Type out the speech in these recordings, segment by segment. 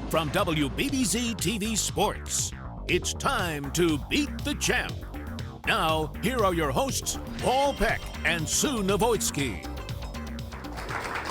From WBBZ-TV Sports, it's time to beat the champ. Now, here are your hosts, Paul Peck and Sue Novoitsky.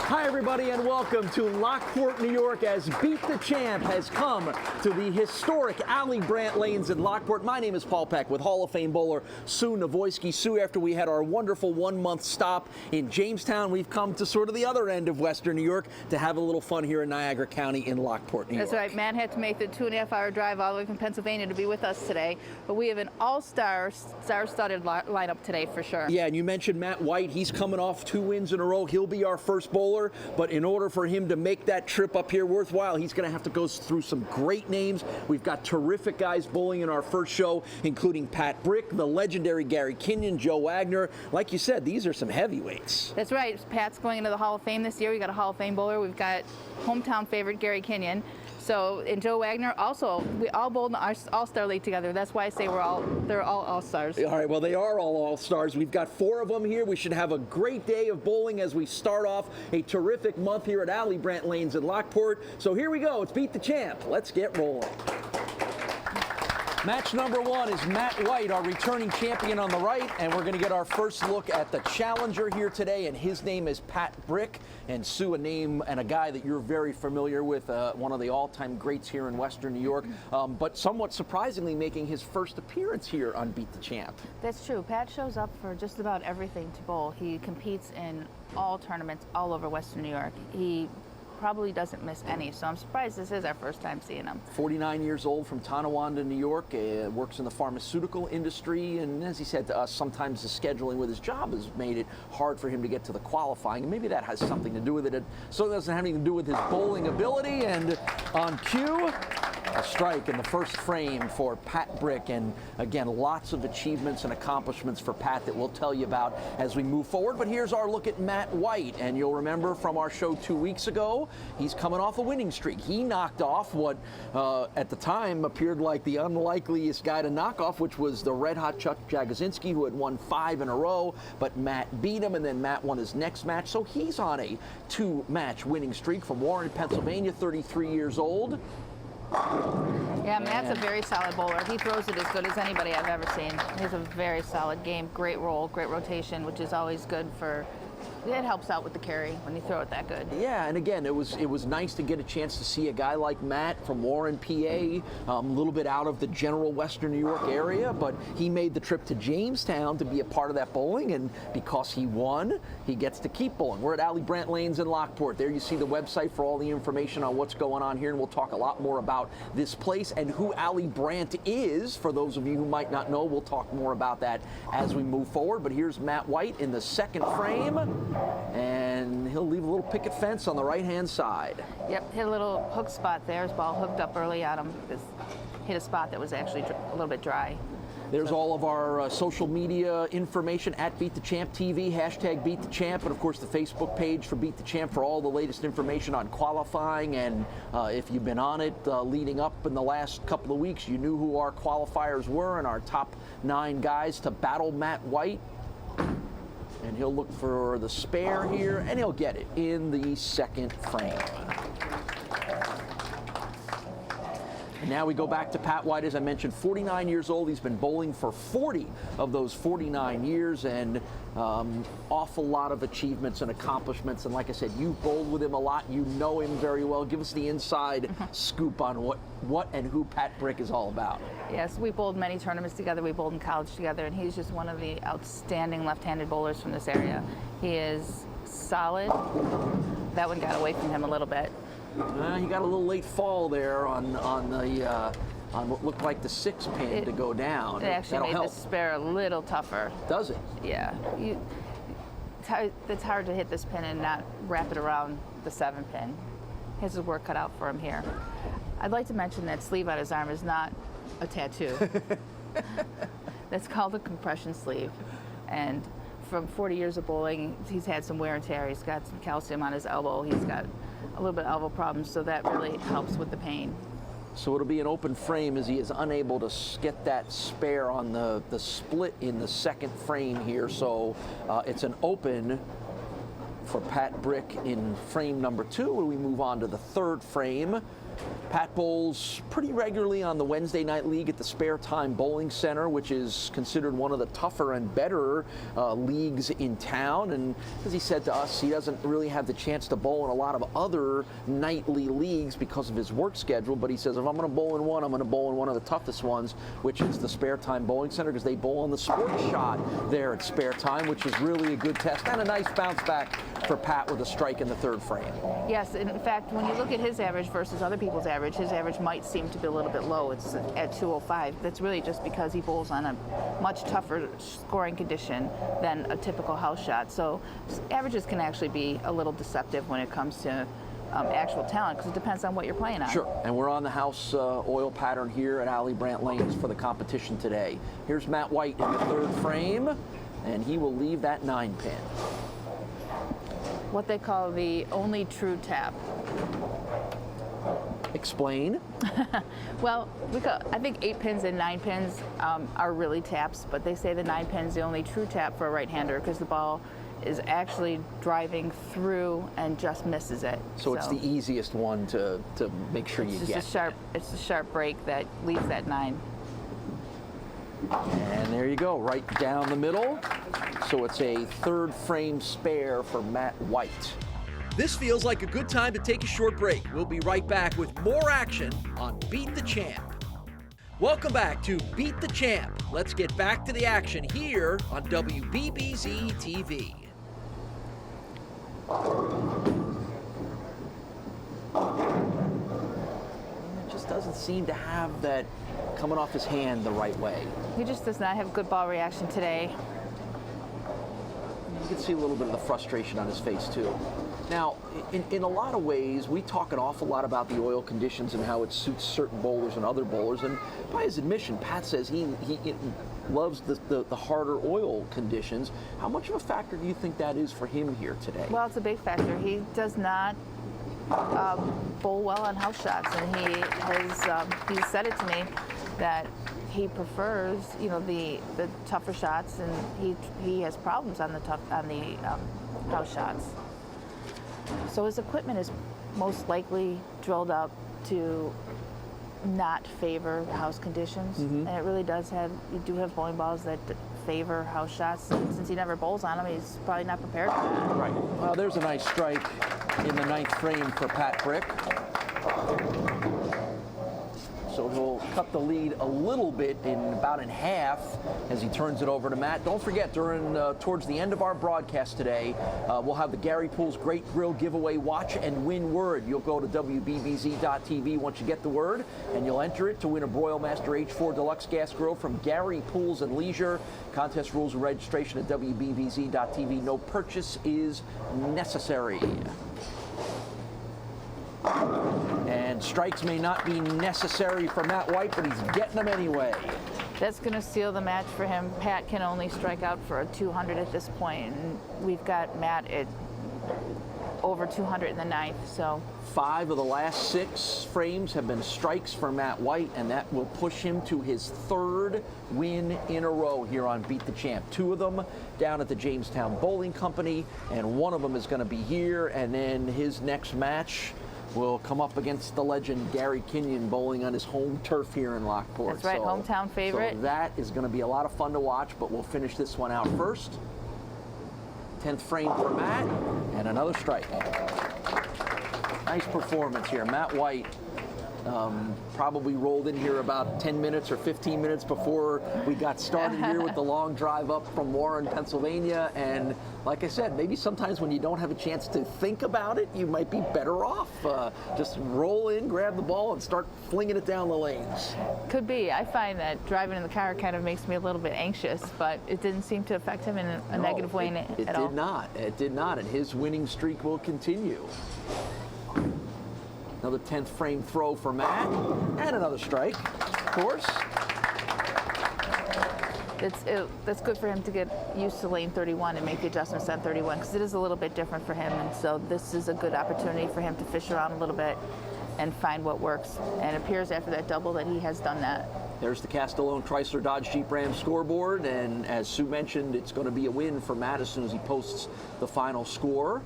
Hi, everybody, and welcome to Lockport, New York, as Beat the Champ has come to the historic Allie Brandt Lanes in Lockport. My name is Paul Peck with Hall of Fame bowler Sue Novoitsky. Sue, after we had our wonderful one-month stop in Jamestown, we've come to sort of the other end of Western New York to have a little fun here in Niagara County in Lockport, New York. That's right. Matt had to make the 2.5-hour drive all the way from Pennsylvania to be with us today. But we have an all-star, star-studded lineup today for sure. Yeah, and you mentioned Matt White. He's coming off 2 wins in a row. He'll be our first bowler. But in order for him to make that trip up here worthwhile, he's going to have to go through some great names. We've got terrific guys bowling in our first show, including Pat Brick, the legendary Gary Kinyon, Joe Wagner. Like you said, these are some heavyweights. That's right. Pat's going into the Hall of Fame this year. We've got a Hall of Fame bowler. We've got hometown favorite Gary Kinyon. So, and Joe Wagner also, we all bowled in our All-Star League together. That's why I say they're all All-Stars. All right, well, they are all All-Stars. We've got 4 of them here. We should have a great day of bowling as we start off a terrific month here at Allie Brandt Lanes in Lockport. So here we go. It's Beat the Champ. Let's get rolling. Match number 1 is Matt White, our returning champion on the right, and we're going to get our first look at the challenger here today, and his name is Pat Brick. And Sue, a name and a guy that you're very familiar with, one of the all-time greats here in Western New York, but somewhat surprisingly making his first appearance here on Beat the Champ. That's true. Pat shows up for just about everything to bowl. He competes in all tournaments all over Western New York. He probably doesn't miss any, so I'm surprised this is our first time seeing him. 49 years old, from Tonawanda, New York, works in the pharmaceutical industry, and as he said to us, sometimes the scheduling with his job has made it hard for him to get to the qualifying, and maybe that has something to do with it. It certainly doesn't have anything to do with his bowling ability, and on cue, a strike in the first frame for Pat Brick, and again, lots of achievements and accomplishments for Pat that we'll tell you about as we move forward. But here's our look at Matt White, and you'll remember from our show 2 weeks ago, he's coming off a winning streak. He knocked off what at the time appeared like the unlikeliest guy to knock off, which was the red-hot Chuck Jagodzinski, who had won 5 in a row, but Matt beat him, and then Matt won his next match, so he's on a 2-match winning streak from Warren, Pennsylvania, 33 years old. Yeah, Matt's a very solid bowler. He throws it as good as anybody I've ever seen. He has a very solid game, great roll, great rotation, which is always good for. It helps out with the carry when you throw it that good. Yeah, and again, it was nice to get a chance to see a guy like Matt from Warren, PA, a little bit out of the general Western New York area, but he made the trip to Jamestown to be a part of that bowling, and because he won, he gets to keep bowling. We're at Allie Brandt Lanes in Lockport. There you see the website for all the information on what's going on here, and we'll talk a lot more about this place and who Allie Brandt is. For those of you who might not know, we'll talk more about that as we move forward, but here's Matt White in the second frame. And he'll leave a little picket fence on the right-hand side. Yep, hit a little hook spot there. His ball hooked up early on him. Hit a spot that was actually a little bit dry. There's all of our social media information at Beat the Champ TV, hashtag Beat the Champ, and of course the Facebook page for Beat the Champ for all the latest information on qualifying. And if you've been on it leading up in the last couple of weeks, you knew who our qualifiers were and our top 9 guys to battle Matt White. And he'll look for the spare here, and he'll get it in the second frame. And now we go back to Pat White, as I mentioned, 49 years old. He's been bowling for 40 of those 49 years, and awful lot of achievements and accomplishments. And like I said, you've bowled with him a lot. You know him very well. Give us the inside scoop on what and who Pat Brick is all about. Yes, we bowled many tournaments together. We bowled in college together, and he's just one of the outstanding left-handed bowlers from this area. He is solid. That one got away from him a little bit. He got a little late fall there on what looked like the 6 pin to go down. It actually That'll made help. the spare a little tougher. Does it? Yeah. It's hard to hit this pin and not wrap it around the 7 pin. He has his work cut out for him here. I'd like to mention that sleeve on his arm is not a tattoo. That's called a compression sleeve. And from 40 years of bowling, he's had some wear and tear. He's got some calcium on his elbow. He's got a little bit of elbow problems, so that really helps with the pain. So it'll be an open frame as he is unable to get that spare on the split in the second frame here. So it's an open for Pat Brick in frame number 2, and we move on to the third frame. Pat bowls pretty regularly on the Wednesday night league at the Spare Time Bowling Center, which is considered one of the tougher and better leagues in town. And as he said to us, he doesn't really have the chance to bowl in a lot of other nightly leagues because of his work schedule. But he says, if I'm going to bowl in one, I'm going to bowl in one of the toughest ones, which is the Spare Time Bowling Center, because they bowl on the sports shot there at Spare Time, which is really a good test and a nice bounce back for Pat with a strike in the third frame. Yes, in fact, when you look at his average versus other people's average, his average might seem to be a little bit low. It's at 205. That's really just because he bowls on a much tougher scoring condition than a typical house shot. So averages can actually be a little deceptive when it comes to actual talent, because it depends on what you're playing on. Sure, and we're on the house oil pattern here at Allie Brandt Lanes for the competition today. Here's Matt White in the third frame, and he will leave that 9-pin. What they call the only true tap. Explain. Well, I think 8 pins and 9 pins are really taps, but they say the 9 pin's the only true tap for a right-hander because the ball is actually driving through and just misses it. So it's the easiest one to make sure you get. It's a sharp break that leaves that 9. And there you go, right down the middle. So it's a third frame spare for Matt White. This feels like a good time to take a short break. We'll be right back with more action on Beat the Champ. Welcome back to Beat the Champ. Let's get back to the action here on WBBZ-TV. It just doesn't seem to have that coming off his hand the right way. He just does not have good ball reaction today. You can see a little bit of the frustration on his face too. Now, in a lot of ways, we talk an awful lot about the oil conditions and how it suits certain bowlers and other bowlers. And by his admission, Pat says he loves the harder oil conditions. How much of a factor do you think that is for him here today? Well, it's a big factor. He does not bowl well on house shots, and he said it to me that he prefers, the tougher shots, and he has problems on the house shots. So his equipment is most likely drilled up to not favor house conditions, and it really does you do have bowling balls that favor house shots. And since he never bowls on them, he's probably not prepared for that. Right. Well, there's a nice strike in the 9th frame for Pat Brick. So he'll cut the lead a little bit, about in half, as he turns it over to Matt. Don't forget, towards the end of our broadcast today, we'll have the Gary Pools Great Grill Giveaway Watch and Win Word. You'll go to WBBZ.TV once you get the word, and you'll enter it to win a Broil Master H4 Deluxe Gas Grill from Gary Pools and Leisure. Contest rules and registration at WBBZ.TV. No purchase is necessary. And strikes may not be necessary for Matt White, but he's getting them anyway. That's going to seal the match for him. Pat can only strike out for a 200 at this point, and we've got Matt at over 200 in the 9th. So 5 of the last 6 frames have been strikes for Matt White, and that will push him to his 3rd win in a row here on Beat the Champ. 2 of them down at the Jamestown Bowling Company, and 1 of them is going to be here, and then his next match will come up against the legend Gary Kinyon, bowling on his home turf here in Lockport. That's right, hometown favorite. So that is going to be a lot of fun to watch, but we'll finish this one out first. 10th frame for Matt, and another strike. Nice performance here. Matt White probably rolled in here about 10 minutes or 15 minutes before we got started here with the long drive up from Warren, Pennsylvania. And like I said, maybe sometimes when you don't have a chance to think about it, you might be better off. Just roll in, grab the ball, and start flinging it down the lanes. Could be. I find that driving in the car kind of makes me a little bit anxious, but it didn't seem to affect him in a negative way at all. It did not. It did not. And his winning streak will continue. Another 10th frame throw for Matt, and another strike, of course. That's good for him to get used to lane 31 and make the adjustments on 31, because it is a little bit different for him, and so this is a good opportunity for him to fish around a little bit and find what works. And it appears after that double that he has done that. There's the Castellone Chrysler Dodge Jeep Ram scoreboard, and as Sue mentioned, it's going to be a win for Matt as soon as he posts the final score.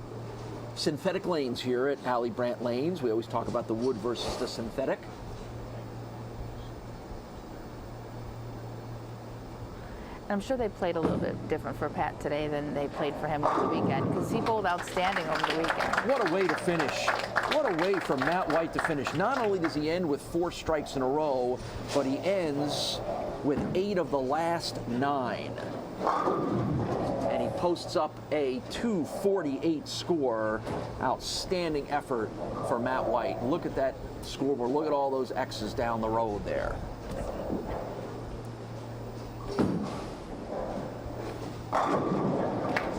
synthetic lanes here at Allie Brandt Lanes. We always talk about the wood versus the synthetic. I'm sure they played a little bit different for Pat today than they played for him over the weekend, because he bowled outstanding over the weekend. What a way to finish. What a way for Matt White to finish. Not only does he end with 4 strikes in a row, but he ends with 8 of the last 9. And he posts up a 248 score. Outstanding effort for Matt White. Look at that scoreboard. Look at all those X's down the road there.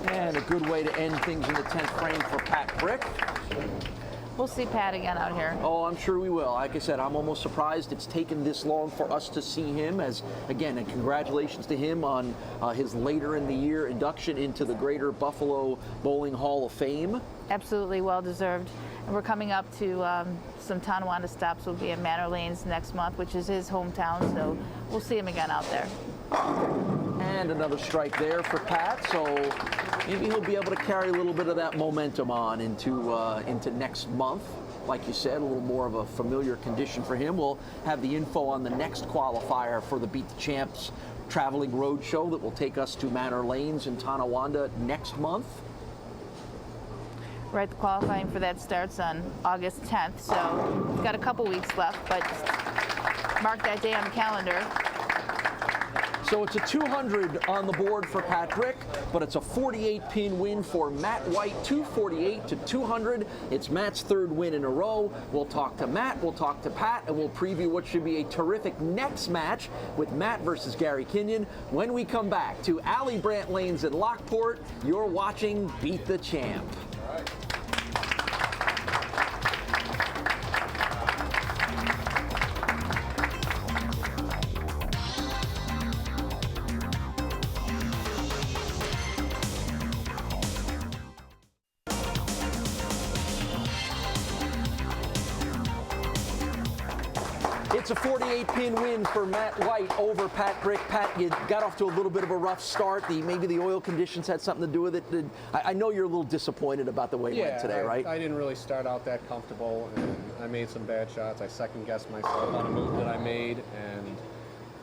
And a good way to end things in the 10th frame for Pat Brick. We'll see Pat again out here. Oh, I'm sure we will. Like I said, I'm almost surprised it's taken this long for us to see him. As again, and congratulations to him on his later in the year induction into the Greater Buffalo Bowling Hall of Fame. Absolutely well deserved. And we're coming up to some Tonawanda stops. We'll be in Manor Lanes next month, which is his hometown, so we'll see him again out there. And another strike there for Pat, so maybe he'll be able to carry a little bit of that momentum on into next month. Like you said, a little more of a familiar condition for him. We'll have the info on the next qualifier for the Beat the Champs traveling road show that will take us to Manor Lanes in Tonawanda next month. Right, the qualifying for that starts on August 10th, so we've got a couple weeks left, but mark that day on the calendar. So it's a 200 on the board for Pat Brick, but it's a 48-pin win for Matt White, 248 to 200. It's Matt's 3rd win in a row. We'll talk to Matt, we'll talk to Pat, and we'll preview what should be a terrific next match with Matt versus Gary Kinyon when we come back to Allie Brandt Lanes in Lockport. You're watching Beat the Champ. It's a 48-pin win for Matt White over Pat Brick. Pat, you got off to a little bit of a rough start. Maybe the oil conditions had something to do with it. I know you're a little disappointed about the way it went today, right? I didn't really start out that comfortable, and I made some bad shots. I second-guessed myself on a move that I made, and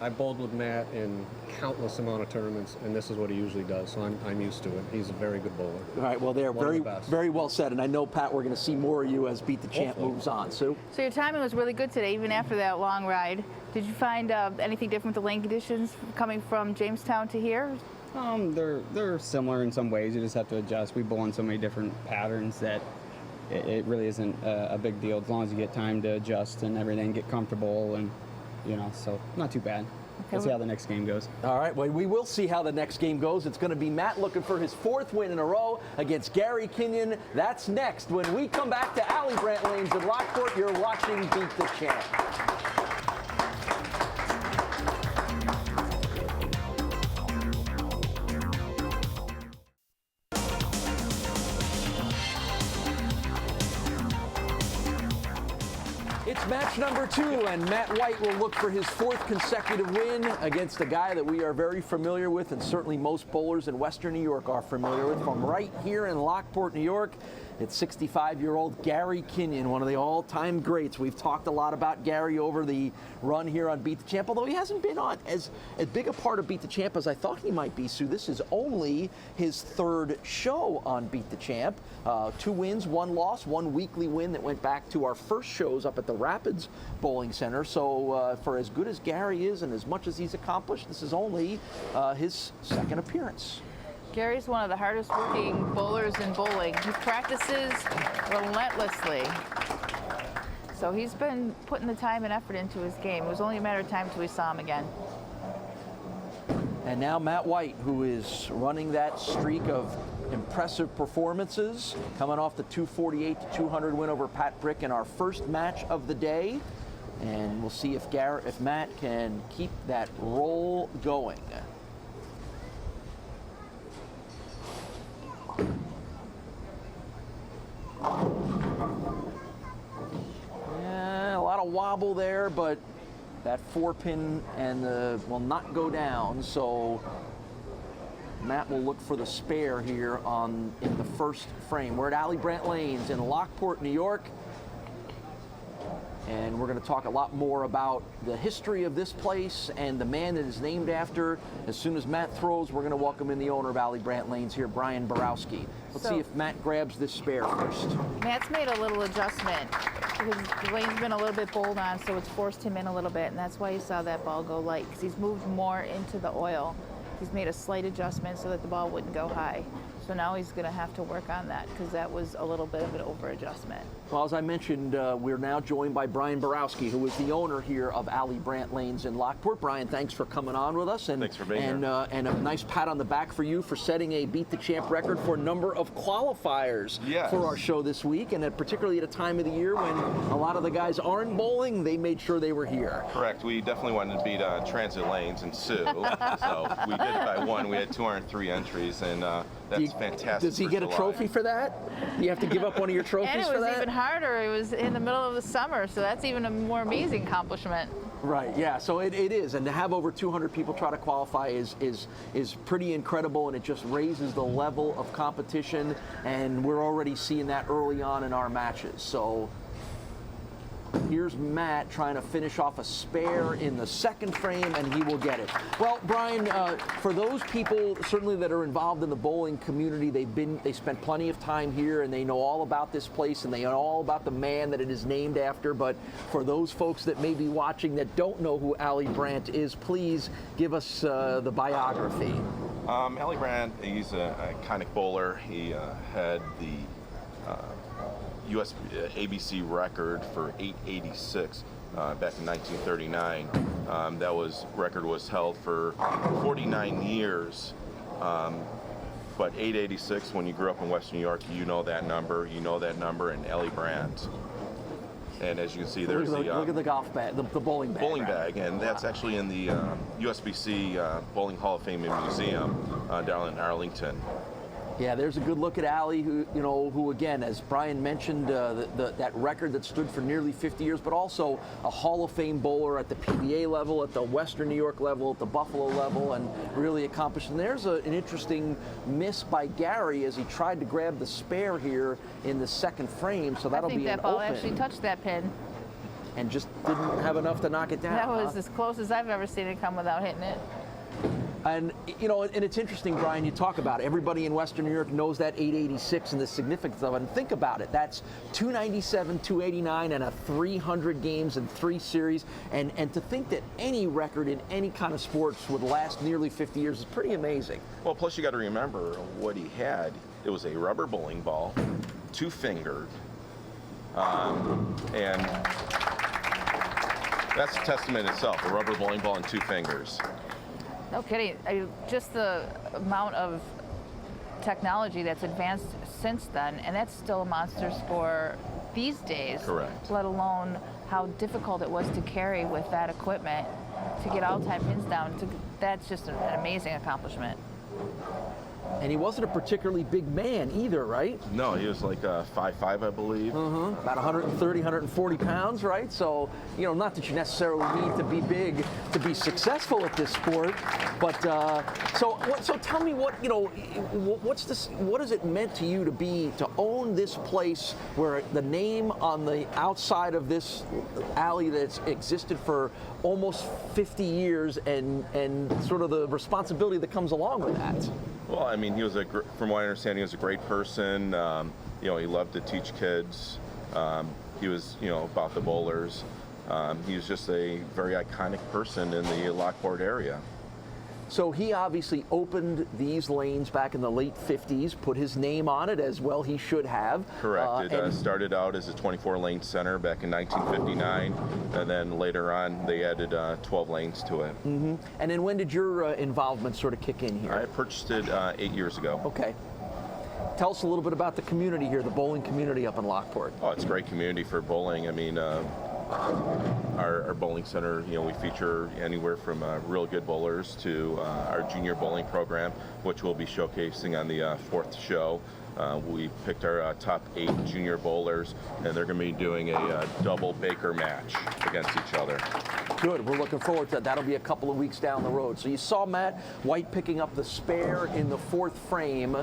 I bowled with Matt in countless amount of tournaments, and this is what he usually does, so I'm used to it. He's a very good bowler. All right, well, they're very well said, and I know, Pat, we're going to see more of you as Beat the Champ moves on. Sue? So your timing was really good today, even after that long ride. Did you find anything different with the lane conditions coming from Jamestown to here? They're similar in some ways. You just have to adjust. We bowl in so many different patterns that it really isn't a big deal as long as you get time to adjust and everything, get comfortable, and so not too bad. Okay, we'll see how the next game goes. All right, well, we will see how the next game goes. It's going to be Matt looking for his 4th win in a row against Gary Kinyon. That's next when we come back to Allie Brandt Lanes in Lockport. You're watching Beat the Champ. It's match number 2, and Matt White will look for his 4th consecutive win against a guy that we are very familiar with, and certainly most bowlers in Western New York are familiar with, from right here in Lockport, New York. It's 65-year-old Gary Kinyon, one of the all-time greats. We've talked a lot about Gary over the run here on Beat the Champ, although he hasn't been on as big a part of Beat the Champ as I thought he might be, Sue. This is only his 3rd show on Beat the Champ. 2 wins, 1 loss, 1 weekly win that went back to our first shows up at the Rapids Bowling Center. So for as good as Gary is and as much as he's accomplished, this is only his 2nd appearance. Gary's one of the hardest working bowlers in bowling. He practices relentlessly. So he's been putting the time and effort into his game. It was only a matter of time till we saw him again. And now Matt White, who is running that streak of impressive performances, coming off the 248 to 200 win over Pat Brick in our first match of the day. And we'll see if Matt can keep that roll going. Yeah, a lot of wobble there, but that 4-pin and will not go down. So Matt will look for the spare here in the first frame. We're at Allie Brandt Lanes in Lockport, New York. And we're going to talk a lot more about the history of this place and the man that is named after. As soon as Matt throws, we're going to welcome in the owner of Allie Brandt Lanes here, Brian Borowski. Let's see if Matt grabs this spare first. Matt's made a little adjustment because the lane's been a little bit bowled on, so it's forced him in a little bit, and that's why you saw that ball go light, because he's moved more into the oil. He's made a slight adjustment so that the ball wouldn't go high. So now he's going to have to work on that because that was a little bit of an over-adjustment. Well, as I mentioned, we're now joined by Brian Borowski, who is the owner here of Allie Brandt Lanes in Lockport. Brian, thanks for coming on with us. And, thanks for being here. And a nice pat on the back for you for setting a Beat the Champ record for a number of qualifiers for our show this week, and particularly at a time of the year when a lot of the guys aren't bowling, they made sure they were here. Correct. We definitely wanted to beat Transit Lanes and Sioux. So we did it by one. We had 203 entries, and that's fantastic. Does he get a trophy for that? Do you have to give up one of your trophies for that? And it was even harder. It was in the middle of the summer, so that's even a more amazing accomplishment. Right, yeah, so it is, and to have over 200 people try to qualify is pretty incredible, and it just raises the level of competition, and we're already seeing that early on in our matches. So here's Matt trying to finish off a spare in the second frame, and he will get it. Well, Brian, for those people certainly that are involved in the bowling community, they spent plenty of time here, and they know all about this place, and they know all about the man that it is named after. But for those folks that may be watching that don't know who Allie Brandt is, please give us the biography. Allie Brandt, he's an iconic bowler. He had the US ABC record for 886 back in 1939. That record was held for 49 years. But 886, when you grew up in Western New York, you know that number, and Allie Brandt. And as you can see, there's look at the golf bag, the bowling bag. Bowling bag, and that's actually in the USBC Bowling Hall of Fame and Museum down in Arlington. Yeah, there's a good look at Allie, who again, as Brian mentioned, that record that stood for nearly 50 years, but also a Hall of Fame bowler at the PBA level, at the Western New York level, at the Buffalo level, and really accomplished. And there's an interesting miss by Gary as he tried to grab the spare here in the second frame, so that'll be an open. I think that ball actually touched that pin. And just didn't have enough to knock it down. That was as close as I've ever seen it come without hitting it. And, and it's interesting, Brian, you talk about it. Everybody in Western New York knows that 886 and the significance of it. And think about it. That's 297, 289, and a 300 games and 3 series. And to think that any record in any kind of sports would last nearly 50 years is pretty amazing. Well, plus you got to remember what he had. It was a rubber bowling ball, 2-fingered, and that's a testament itself, a rubber bowling ball and 2 fingers. No kidding. Just the amount of technology that's advanced since then, and that's still a monster score these days. Correct. Let alone how difficult it was to carry with that equipment to get all-time pins down. That's just an amazing accomplishment. And he wasn't a particularly big man either, right? No, he was like 5'5", I believe. About 130, 140 pounds, right? So, not that you necessarily need to be big to be successful at this sport, but so tell me what has it meant to you to own this place where the name on the outside of this alley that's existed for almost 50 years and sort of the responsibility that comes along with that? Well, I mean, from what I understand, he was a great person. He loved to teach kids. He was, about the bowlers. He was just a very iconic person in the Lockport area. So he obviously opened these lanes back in the late 50s, put his name on it, as well he should have. Correct. It started out as a 24-lane center back in 1959, and then later on they added 12 lanes to it. Mm-hmm. And then when did your involvement sort of kick in here? I purchased it 8 years ago. Okay. Tell us a little bit about the community here, the bowling community up in Lockport. Oh, it's a great community for bowling. I mean, our bowling center, we feature anywhere from real good bowlers to our junior bowling program, which we'll be showcasing on the 4th show. We picked our top 8 junior bowlers, and they're going to be doing a double Baker match against each other. Good. We're looking forward to that. That'll be a couple of weeks down the road. So you saw Matt White picking up the spare in the 4th frame.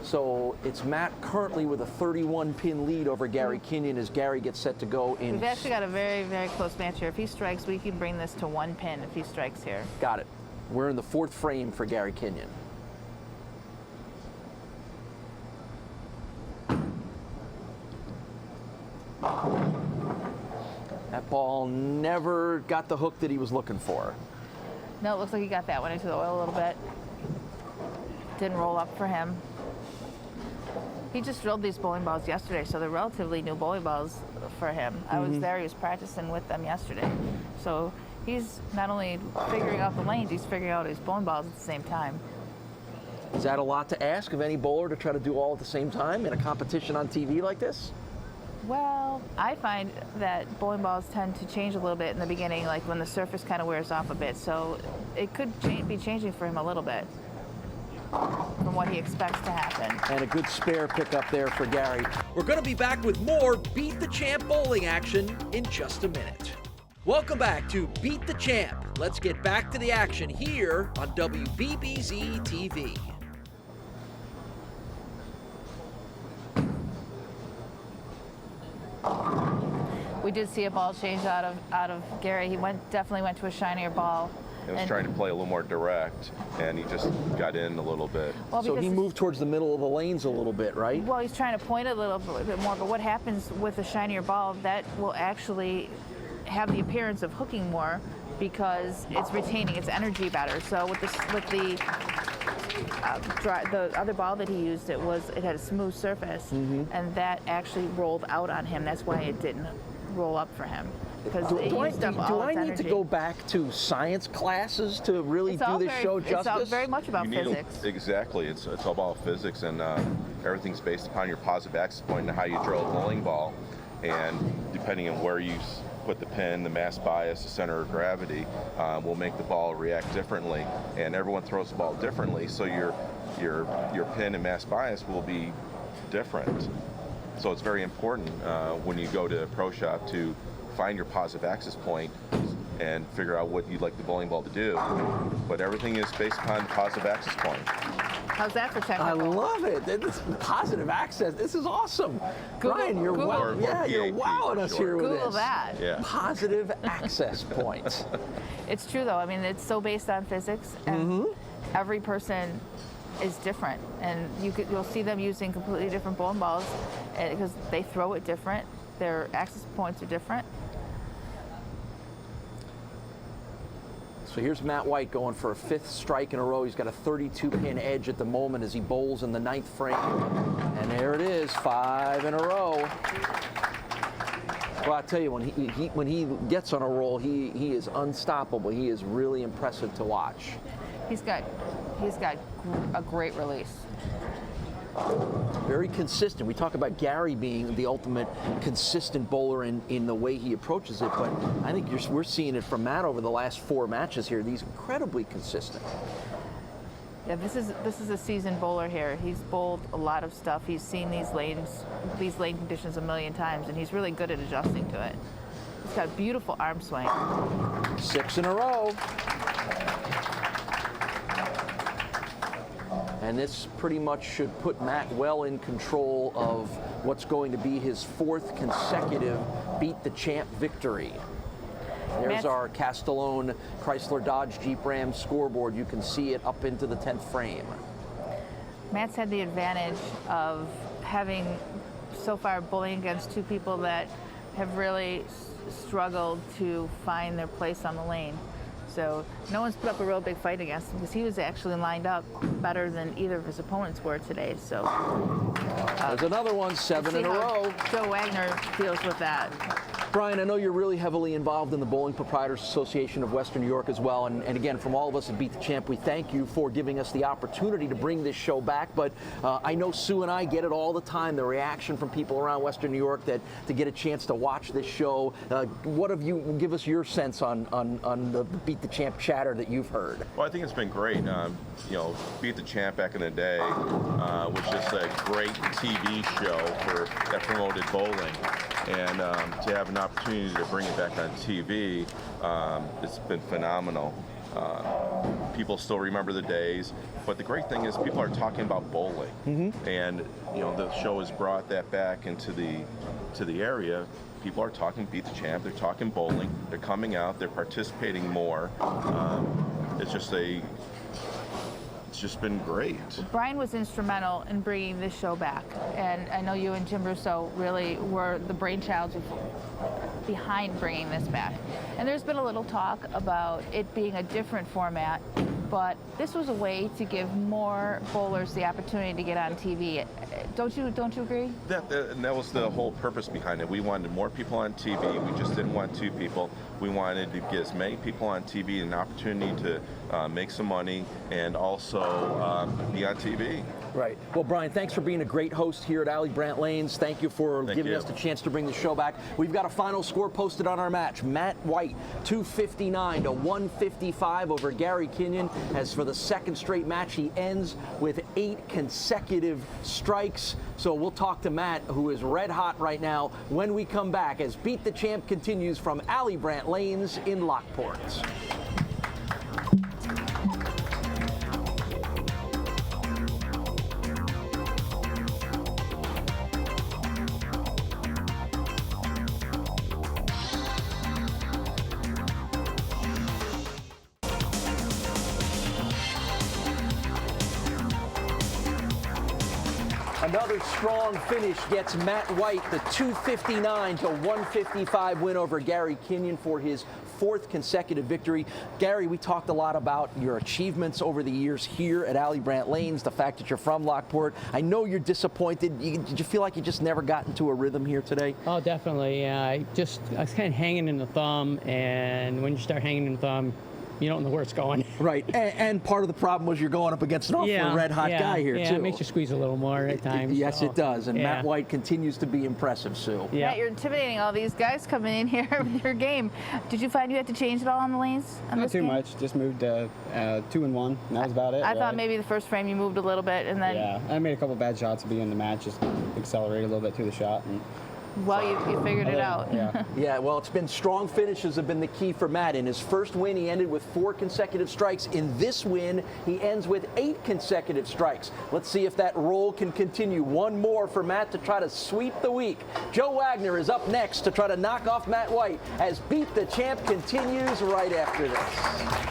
So it's Matt currently with a 31-pin lead over Gary Kinyon as Gary gets set to go in. We've actually got a very, very close match here. If he strikes, we can bring this to 1 pin if he strikes here. Got it. We're in the 4th frame for Gary Kinyon. That ball never got the hook that he was looking for. No, it looks like he got that one into the oil a little bit. Didn't roll up for him. He just drilled these bowling balls yesterday, so they're relatively new bowling balls for him. I was there, he was practicing with them yesterday. So he's not only figuring out the lanes, he's figuring out his bowling balls at the same time. Is that a lot to ask of any bowler to try to do all at the same time in a competition on TV like this? Well, I find that bowling balls tend to change a little bit in the beginning, like when the surface kind of wears off a bit. So it could be changing for him a little bit from what he expects to happen. And a good spare pickup there for Gary. We're going to be back with more Beat the Champ bowling action in just a minute. Welcome back to Beat the Champ. Let's get back to the action here on WBBZ-TV. We did see a ball change out of Gary. He definitely went to a shinier ball. He was trying to play a little more direct, and he just got in a little bit. Well, So he moved towards the middle of the lanes a little bit, right? Well, he's trying to point a little bit more, but what happens with a shinier ball, that will actually have the appearance of hooking more because it's retaining its energy better. So with the other ball that he used, it had a smooth surface, and that actually rolled out on him. That's why it didn't roll up for him. Because Do I need to go back to science classes to really do this show justice? It's all very much about physics. Exactly. It's all about physics, and everything's based upon your positive axis point and how you drill a bowling ball. And depending on where you put the pin, the mass bias, the center of gravity, will make the ball react differently. And everyone throws the ball differently, so your pin and mass bias will be different. So it's very important when you go to a pro shop to find your positive axis point and figure out what you'd like the bowling ball to do. But everything is based upon the positive axis point. How's that for technical? I love it. This positive access. This is awesome. Brian, you're you're wowing us here with Google this. that. Yeah. Positive access points. It's true though. I mean, it's so based on physics, and every person is different, and you'll see them using completely different bowling balls because they throw it different. Their axis points are different. So here's Matt White going for a 5th strike in a row. He's got a 32-pin edge at the moment as he bowls in the 9th frame. And there it is, 5 in a row. Well, I tell you, when he gets on a roll, he is unstoppable. He is really impressive to watch. He's got a great release. Very consistent. We talk about Gary being the ultimate consistent bowler in the way he approaches it, but I think we're seeing it from Matt over the last 4 matches here. He's incredibly consistent. Yeah, this is a seasoned bowler here. He's bowled a lot of stuff. He's seen these lane conditions a million times, and he's really good at adjusting to it. He's got a beautiful arm swing. 6 in a row. And this pretty much should put Matt well in control of what's going to be his 4th consecutive Beat the Champ victory. There's our Castellone Chrysler Dodge Jeep Ram scoreboard. You can see it up into the 10th frame. Matt's had the advantage of having so far bowling against 2 people that have really struggled to find their place on the lane. So no one's put up a real big fight against him because he was actually lined up better than either of his opponents were today. So there's another one, 7 in a row. Joe Wagner deals with that. Brian, I know you're really heavily involved in the Bowling Proprietors Association of Western New York as well, and again, from all of us at Beat the Champ, we thank you for giving us the opportunity to bring this show back, but I know Sue and I get it all the time, the reaction from people around Western New York that to get a chance to watch this show. What have you, give us your sense on the Beat the Champ chatter that you've heard? Well, I think it's been great. You know, Beat the Champ back in the day was just a great TV show that promoted bowling, and to have an opportunity to bring it back on TV, it's been phenomenal. People still remember the days, but the great thing is people are talking about bowling, and you know the show has brought that back into the area. People are talking Beat the Champ, they're talking bowling, they're coming out, they're participating more. It's just been great. Brian was instrumental in bringing this show back, and I know you and Jim Russo really were the brainchilds behind bringing this back. And there's been a little talk about it being a different format, but this was a way to give more bowlers the opportunity to get on TV. Don't you agree? That was the whole purpose behind it. We wanted more people on TV. We just didn't want 2 people. We wanted to get as many people on TV an opportunity to make some money and also be on TV. Right. Well, Brian, thanks for being a great host here at Allie Brandt Lanes. Thank you for giving us the chance to bring the show back. We've got a final score posted on our match. Matt White, 259 to 155 over Gary Kinyon. As for the second straight match, he ends with 8 consecutive strikes. So we'll talk to Matt, who is red hot right now, when we come back as Beat the Champ continues from Allie Brandt Lanes in Lockport. Another strong finish gets Matt White the 259 to 155 win over Gary Kinyon for his 4th consecutive victory. Gary, we talked a lot about your achievements over the years here at Allie Brandt Lanes, the fact that you're from Lockport. I know you're disappointed. Did you feel like you just never got into a rhythm here today? Oh, definitely. Yeah, I was kind of hanging in the thumb, and when you start hanging in the thumb, you don't know where it's going. Right, and part of the problem was you're going up against an awfully red-hot guy here, too. Yeah, it makes you squeeze a little more at times. Yes, so. it does, and Matt White continues to be impressive, Sue. Yeah. Matt, you're intimidating all these guys coming in here with your game. Did you find you had to change it all on the lanes? Not too much, just moved to 2 and 1, and that was about it. I thought maybe the first frame you moved a little bit, and then... Yeah, I made a couple bad shots to begin the match, just accelerate a little bit through the shot. And well, you figured it out. Yeah. Yeah, well, it's been strong finishes have been the key for Matt. In his first win, he ended with 4 consecutive strikes. In this win, he ends with 8 consecutive strikes. Let's see if that roll can continue. One more for Matt to try to sweep the week. Joe Wagner is up next to try to knock off Matt White as Beat the Champ continues right after this.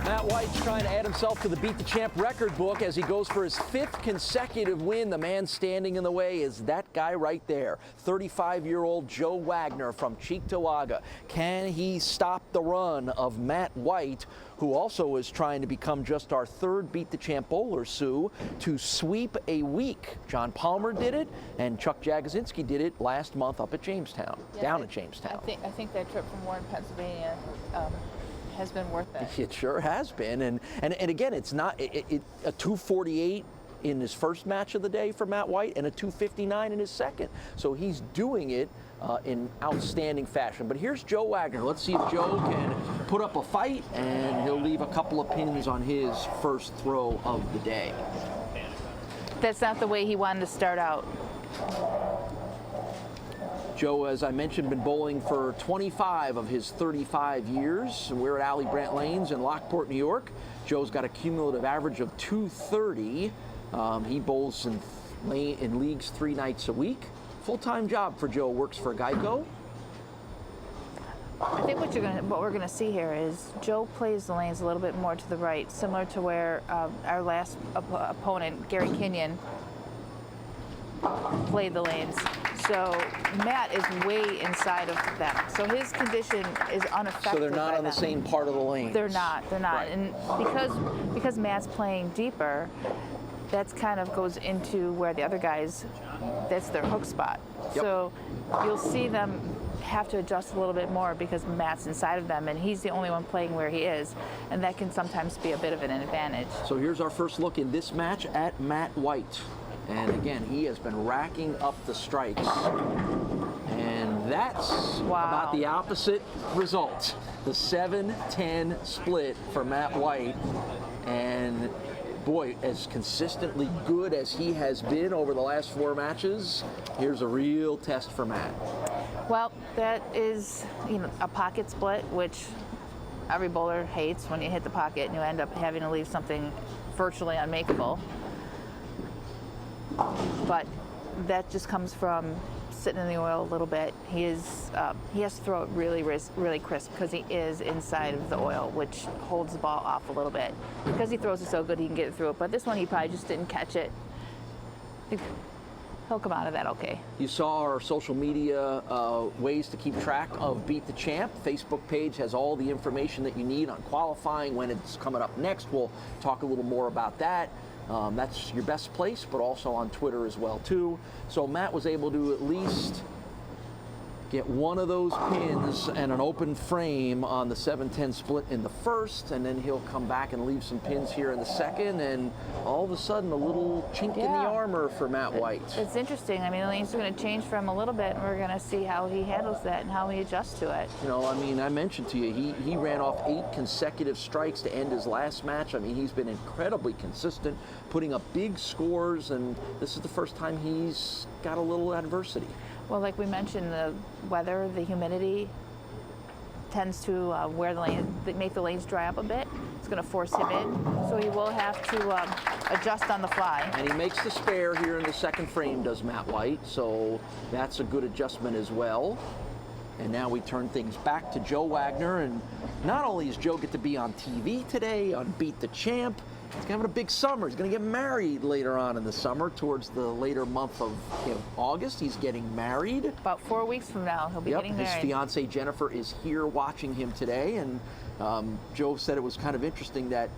Matt White's trying to add himself to the Beat the Champ record book as he goes for his 5th consecutive win. The man standing in the way is that guy right there, 35-year-old Joe Wagner from Cheektowaga. Can he stop the run of Matt White, who also is trying to become just our 3rd Beat the Champ bowler, Sue, to sweep a week? John Palmer did it, and Chuck Jagosinski did it last month up at Jamestown, down at Jamestown. I think that trip from Warren, Pennsylvania, has been worth it. It sure has been, and again, it's not a 248 in his first match of the day for Matt White and a 259 in his second. So he's doing it in outstanding fashion. But here's Joe Wagner. Let's see if Joe can put up a fight, and he'll leave a couple of pins on his first throw of the day. That's not the way he wanted to start out. Joe, as I mentioned, been bowling for 25 of his 35 years. And we're at Allie Brandt Lanes in Lockport, New York. Joe's got a cumulative average of 230. He bowls in leagues 3 nights a week. Full-time job for Joe, works for Geico. I think what we're gonna see here is Joe plays the lanes a little bit more to the right, similar to where our last opponent, Gary Kinyon, played the lanes. So Matt is way inside of them, so his condition is unaffected. So they're not by on the them. same part of the lane. They're not. Right. And because Matt's playing deeper, that's kind of goes into where the other guys, that's their hook spot. Yep. So you'll see them have to adjust a little bit more because Matt's inside of them and he's the only one playing where he is, and that can sometimes be a bit of an advantage. So here's our first look in this match at Matt White. And again, he has been racking up the strikes. And that's about the opposite result. The 7-10 split for Matt White. And boy, as consistently good as he has been over the last 4 matches, here's a real test for Matt. Well, that is, a pocket split, which every bowler hates when you hit the pocket and you end up having to leave something virtually unmakeable. But that just comes from sitting in the oil a little bit. He has to throw it really crisp because he is inside of the oil, which holds the ball off a little bit. Because he throws it so good, he can get it through it. But this one, he probably just didn't catch it. He'll come out of that okay. You saw our social media ways to keep track of Beat the Champ. Facebook page has all the information that you need on qualifying, when it's coming up next. We'll talk a little more about that. That's your best place, but also on Twitter as well too. So Matt was able to at least get one of those pins and an open frame on the 7-10 split in the first, and then he'll come back and leave some pins here in the second, and all of a sudden a little chink in the armor for Matt White. It's interesting. I mean, the lanes are going to change for him a little bit, and we're going to see how he handles that and how he adjusts to it. I mentioned to you, he ran off 8 consecutive strikes to end his last match. I mean, he's been incredibly consistent, putting up big scores, and this is the first time he's got a little adversity. Well, like we mentioned, the weather, the humidity tends to make the lanes dry up a bit. It's going to force him in, so he will have to adjust on the fly. And he makes the spare here in the second frame, does Matt White, so that's a good adjustment as well. And now we turn things back to Joe Wagner, and not only does Joe get to be on TV today on Beat the Champ, he's having a big summer. He's going to get married later on in the summer, towards the later month of August. He's getting married. About 4 weeks from now, he'll be getting married. His fiancée Jennifer is here watching him today, and Joe said it was kind of interesting that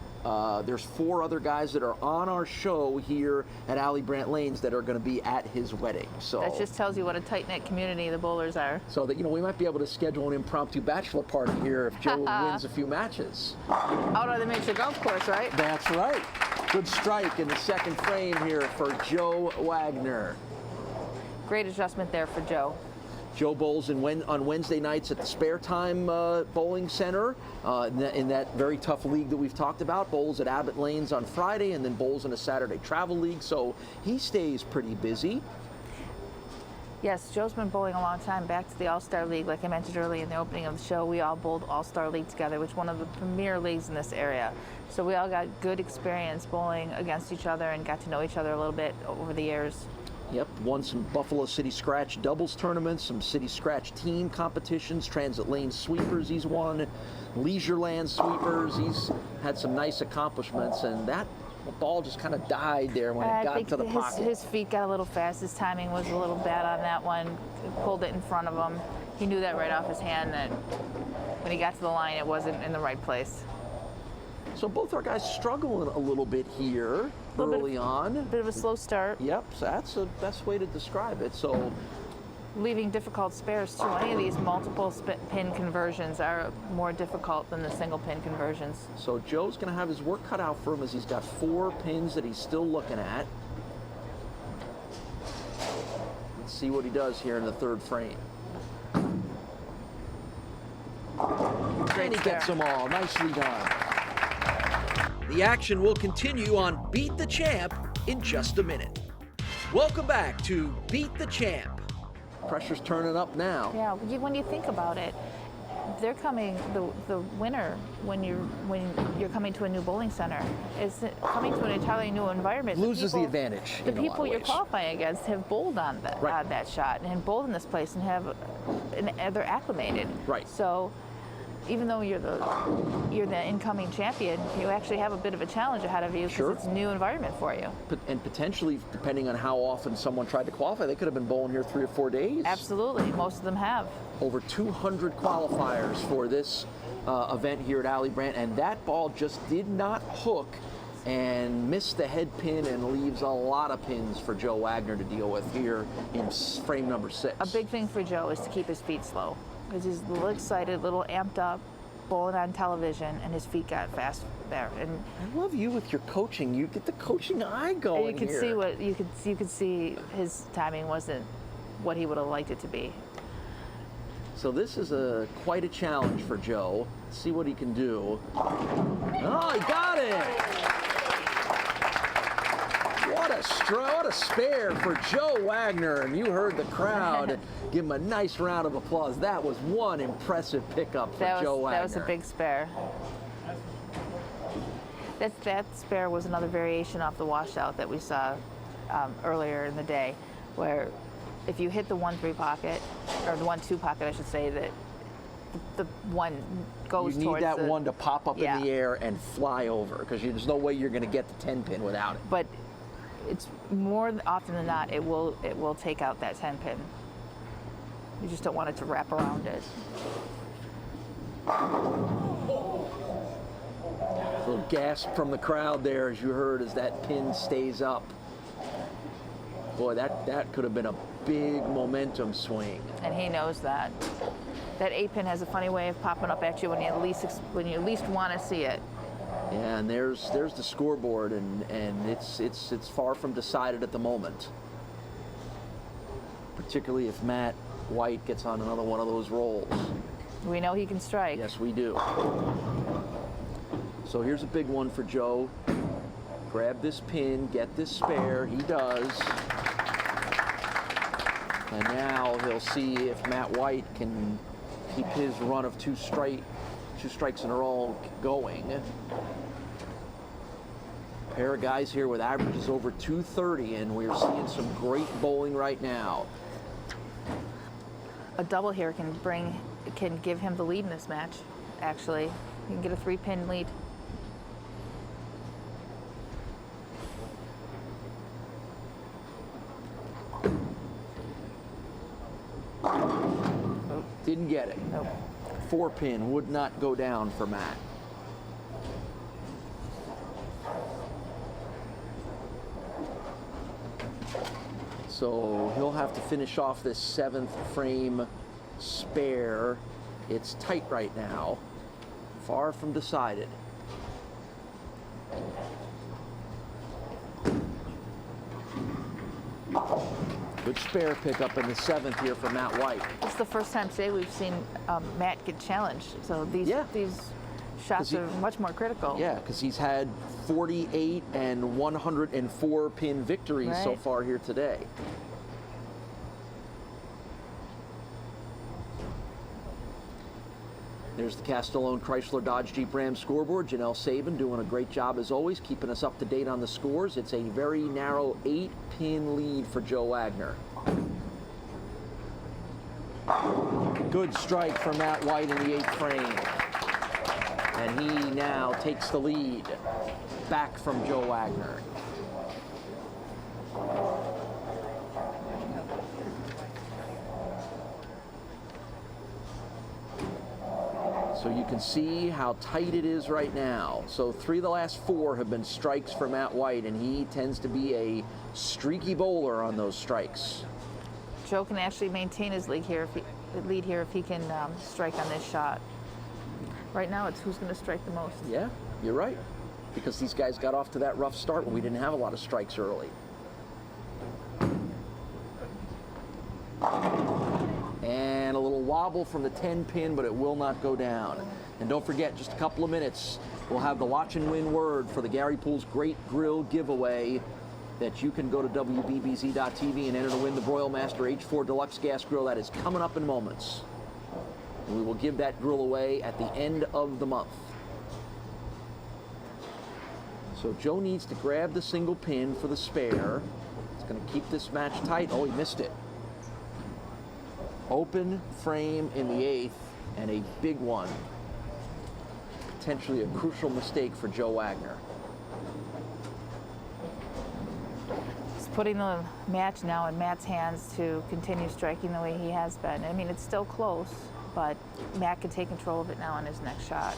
there's 4 other guys that are on our show here at Allie Brandt Lanes that are going to be at his wedding. So that just tells you what a tight-knit community the bowlers are. So that we might be able to schedule an impromptu bachelor party here if Joe wins a few matches. Out on the miniature golf course, right? That's right. Good strike in the second frame here for Joe Wagner. Great adjustment there for Joe. Joe bowls on Wednesday nights at the Spare Time Bowling Center in that very tough league that we've talked about. Bowls at Abbott Lanes on Friday, and then bowls in a Saturday travel league. So he stays pretty busy. Yes, Joe's been bowling a long time. Back to the All-Star League, like I mentioned earlier in the opening of the show, we all bowled All-Star League together, which is one of the premier leagues in this area. So we all got good experience bowling against each other and got to know each other a little bit over the years. Yep, won some Buffalo City Scratch doubles tournaments, some City Scratch team competitions, Transit Lane sweepers he's won, Leisureland sweepers. He's had some nice accomplishments, and that ball just kind of died there when it got to the pocket. His feet got a little fast. His timing was a little bad on that one. He pulled it in front of him. He knew that right off his hand that when he got to the line, it wasn't in the right place. So both our guys struggling a little bit here early on. A bit of a slow start. Yep, so that's the best way to describe it. So leaving difficult spares too. Any of these multiple pin conversions are more difficult than the single pin conversions. So Joe's going to have his work cut out for him as he's got 4 pins that he's still looking at. Let's see what he does here in the third frame. And he gets them all. Nicely done. The action will continue on Beat the Champ in just a minute. Welcome back to Beat the Champ. Pressure's turning up now. Yeah, when you think about it, they're coming. The winner when you're coming to a new bowling center is coming to an entirely new environment. Loses the advantage. The people you're qualifying against have bowled on that shot and bowled in this place and they're acclimated. Right. So even though you're the incoming champion, you actually have a bit of a challenge ahead of you because Sure. it's a new environment for you. And potentially, depending on how often someone tried to qualify, they could have been bowling here 3 or 4 days. Absolutely, most of them have. Over 200 qualifiers for this event here at Allie Brandt, and that ball just did not hook and missed the head pin and leaves a lot of pins for Joe Wagner to deal with here in frame number 6. A big thing for Joe is to keep his feet slow because he's a little excited, a little amped up, bowling on television, and his feet got fast there. And I love you with your coaching. You get the coaching eye going you could here. see what you could see his timing wasn't what he would have liked it to be. So this is quite a challenge for Joe. Let's see what he can do. Oh, he got it! What a spare for Joe Wagner, and you heard the crowd give him a nice round of applause. That was one impressive pickup for Joe Wagner. That was a big spare. That spare was another variation off the washout that we saw earlier in the day, where if you hit the 1-3 pocket, or the 1-2 pocket, I should say, that the one goes towards You need that one to pop up yeah. in the air and fly over, because there's no way you're going to get the 10 pin without it. But it's more often than not, it will take out that 10 pin. You just don't want it to wrap around it. A little gasp from the crowd there, as you heard, as that pin stays up. Boy, that could have been a big momentum swing. And he knows that. That 8 pin has a funny way of popping up at you when you least want to see it. Yeah, and there's the scoreboard, and it's far from decided at the moment. Particularly if Matt White gets on another one of those rolls. We know he can strike. Yes, we do. So here's a big one for Joe. Grab this pin, get this spare. He does. And now he'll see if Matt White can keep his run of two strikes in a row going. Pair of guys here with averages over 230, and we're seeing some great bowling right now. A double here can give him the lead in this match. Actually, he can get a 3-pin lead. Didn't get it. Nope. 4-pin would not go down for Matt. So he'll have to finish off this 7th frame spare. It's tight right now. Far from decided. Good spare pickup in the 7th here for Matt White. It's the first time today we've seen Matt get challenged. So these shots are much more critical. Yeah, because he's had 48 and 104 pin victories so far here today. There's the Castellone Chrysler Dodge Jeep Ram scoreboard. Janelle Saban doing a great job as always, keeping us up to date on the scores. It's a very narrow 8-pin lead for Joe Wagner. Good strike from Matt White in the 8th frame. And he now takes the lead back from Joe Wagner. So you can see how tight it is right now. So 3 of the last 4 have been strikes for Matt White, and he tends to be a streaky bowler on those strikes. Joe can actually maintain his lead here if he can strike on this shot. Right now, it's who's going to strike the most. Yeah, you're right. Because these guys got off to that rough start when we didn't have a lot of strikes early. And a little wobble from the 10-pin, but it will not go down. And don't forget, just a couple of minutes, we'll have the watch and win word for the Gary Pools Great Grill giveaway that you can go to WBBZ-TV and enter to win the Broil Master H4 Deluxe Gas Grill. That is coming up in moments. And we will give that grill away at the end of the month. So Joe needs to grab the single pin for the spare. It's going to keep this match tight. Oh, he missed it. Open frame in the 8th, and a big one potentially a crucial mistake for Joe Wagner. It's putting the match now in Matt's hands to continue striking the way he has been. I mean, it's still close, but Matt can take control of it now on his next shot.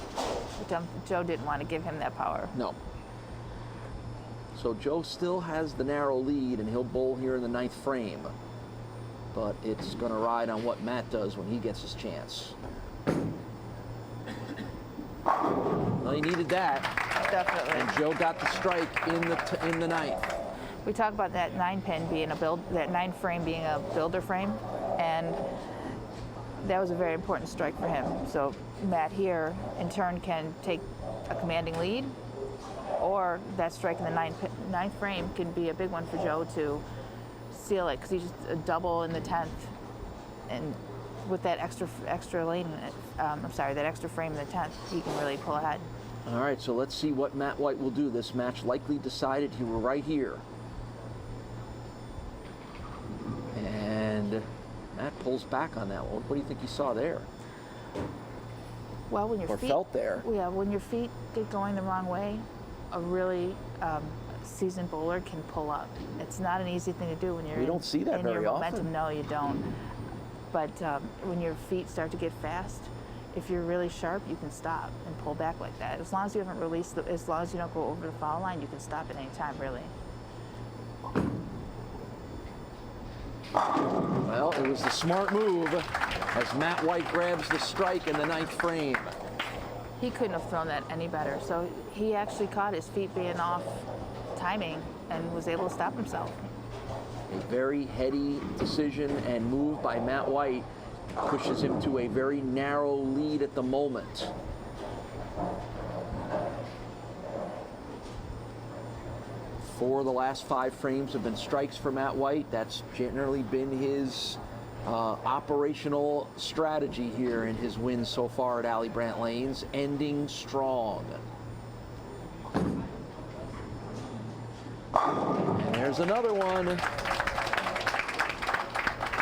Joe didn't want to give him that power. No. So Joe still has the narrow lead, and he'll bowl here in the 9th frame. But it's going to ride on what Matt does when he gets his chance. Well, he needed that. Definitely. And Joe got the strike in the 9th. We talk about that 9-pin being that 9 frame being a builder frame, and that was a very important strike for him. So Matt here, in turn, can take a commanding lead, or that strike in the 9th frame can be a big one for Joe to seal it, because he's just a double in the 10th, and with that extra lane, that extra frame in the 10th, he can really pull ahead. All right, so let's see what Matt White will do. This match likely decided. He were right here. And Matt pulls back on that one. What do you think he saw there? Well, when your Or feet felt there. Yeah, when your feet get going the wrong way, a really seasoned bowler can pull up. It's not an easy thing to do when you're We don't see that in very your often. momentum. No, you don't. But when your feet start to get fast, if you're really sharp, you can stop and pull back like that. As long as you haven't released, as long as you don't go over the foul line, you can stop at any time, really. Well, it was the smart move as Matt White grabs the strike in the 9th frame. He couldn't have thrown that any better. So he actually caught his feet being off timing and was able to stop himself. A very heady decision and move by Matt White pushes him to a very narrow lead at the moment. Four of the last 5 frames have been strikes for Matt White. That's generally been his operational strategy here in his wins so far at Allie Brandt Lanes, ending strong. And there's another one.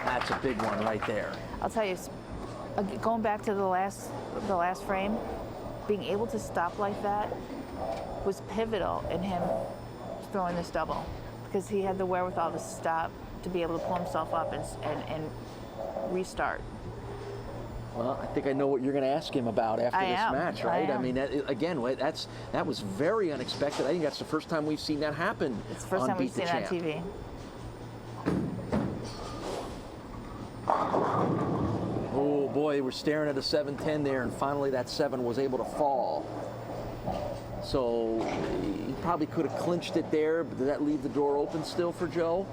That's a big one right there. I'll tell you, going back to the last frame, being able to stop like that was pivotal in him throwing this double, because he had the wherewithal to stop, to be able to pull himself up and restart. Well, I think I know what you're going to ask him about after this match, right? I mean, again, that was very unexpected. I think that's the first time we've seen that happen. It's the first time we've seen it on TV. Oh boy, we're staring at a 7-10 there, and finally that 7 was able to fall. So he probably could have clinched it there, but did that leave the door open still for Joe?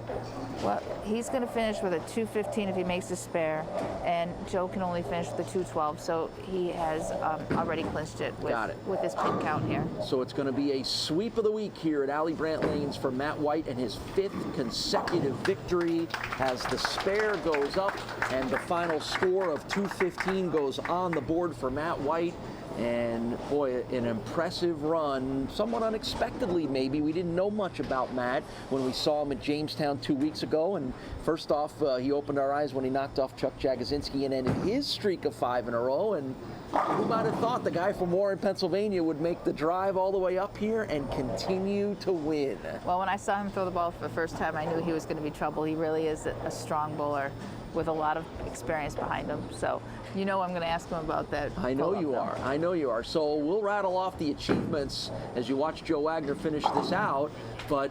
Well, he's going to finish with a 215 if he makes a spare, and Joe can only finish with a 212, so he has already clinched it with this pin count here. So it's going to be a sweep of the week here at Allie Brandt Lanes for Matt White, and his 5th consecutive victory as the spare goes up and the final score of 215 goes on the board for Matt White. And boy, an impressive run, somewhat unexpectedly maybe. We didn't know much about Matt when we saw him at Jamestown 2 weeks ago. And first off, he opened our eyes when he knocked off Chuck Jagosinski and ended his streak of 5 in a row. And who might have thought the guy from Warren, Pennsylvania would make the drive all the way up here and continue to win? Well, when I saw him throw the ball for the first time, I knew he was going to be trouble. He really is a strong bowler with a lot of experience behind him. So you know I'm going to ask him about that. I know you are. I know you are. So we'll rattle off the achievements as you watch Joe Wagner finish this out. But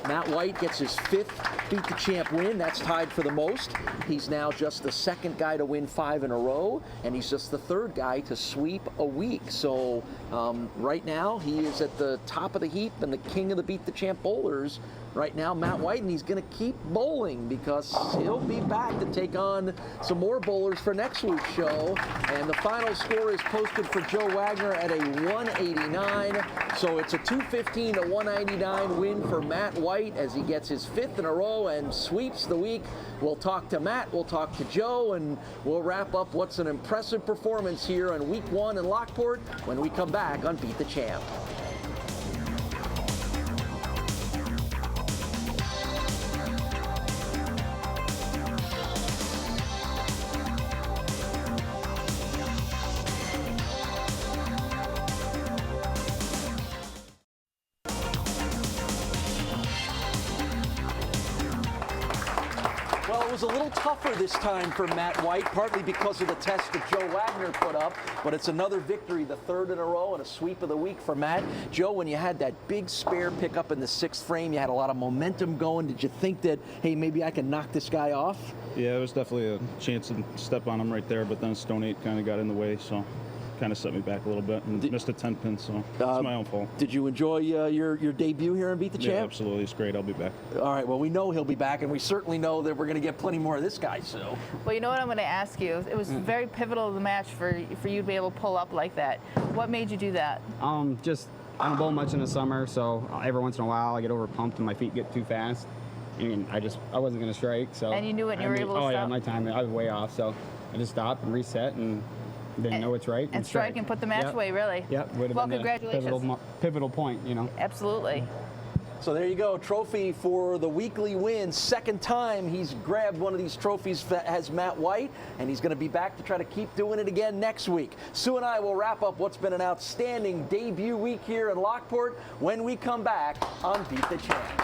Matt White gets his 5th Beat the Champ win. That's tied for the most. He's now just the 2nd guy to win 5 in a row, and he's just the 3rd guy to sweep a week. So right now he is at the top of the heap and the king of the Beat the Champ bowlers right now, Matt White, and he's going to keep bowling because he'll be back to take on some more bowlers for next week's show. And the final score is posted for Joe Wagner at a 189. So it's a 215 to 199 win for Matt White as he gets his 5th in a row and sweeps the week. We'll talk to Matt, we'll talk to Joe, and we'll wrap up what's an impressive performance here on week 1 in Lockport when we come back on Beat the Champ. was a little tougher this time for Matt White, partly because of the test that Joe Wagner put up, but it's another victory, the third in a row, and a sweep of the week for Matt. Joe, when you had that big spare pickup in the 6th frame, you had a lot of momentum going. Did you think that, hey, maybe I can knock this guy off? Yeah, it was definitely a chance to step on him right there, but then Stone 8 kind of got in the way, so kind of set me back a little bit and missed a 10 pin, so it's my own fault. Did you enjoy your debut here and Beat the Champ? Yeah, absolutely. It's great. I'll be back. All right, well, we know he'll be back, and we certainly know that we're going to get plenty more of this guy, so. Well, you know what I'm going to ask you? It was very pivotal to the match for you to be able to pull up like that. What made you do that? Just I don't bowl much in the summer, so every once in a while I get over pumped and my feet get too fast. And I wasn't going to strike, so. And you knew it and you were able to stop? Oh, yeah, my time, I was way off, so I just stopped and reset and didn't know it's right. And strike and put the match away, really. Yep, would have well, been congratulations. Pivotal point, you know. Absolutely. So there you go, trophy for the weekly win. Second time he's grabbed one of these trophies that has Matt White, and he's going to be back to try to keep doing it again next week. Sue and I will wrap up what's been an outstanding debut week here in Lockport when we come back on Beat the Champ.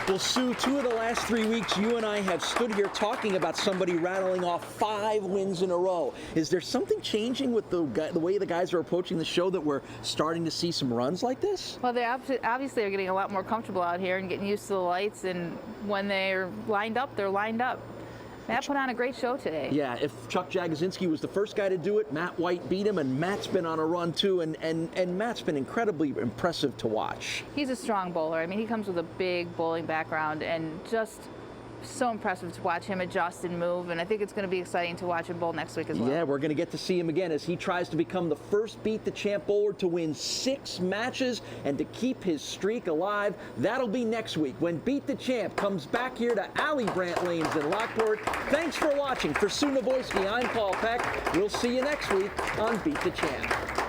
Well, Sue, 2 of the last 3 weeks, you and I have stood here talking about somebody rattling off 5 wins in a row. Is there something changing with the way the guys are approaching the show that we're starting to see some runs like this? Well, they obviously are getting a lot more comfortable out here and getting used to the lights, and when they're lined up, they're lined up. Matt put on a great show today. Yeah, if Chuck Jagosinski was the first guy to do it, Matt White beat him, and Matt's been on a run too, and Matt's been incredibly impressive to watch. He's a strong bowler. I mean, he comes with a big bowling background, and just so impressive to watch him adjust and move, and I think it's going to be exciting to watch him bowl next week as well. Yeah, we're going to get to see him again as he tries to become the first Beat the Champ bowler to win 6 matches and to keep his streak alive. That'll be next week when Beat the Champ comes back here to Allie Brandt Lanes in Lockport. Thanks for watching. For Sue Navoyski, I'm Paul Peck. We'll see you next week on Beat the Champ.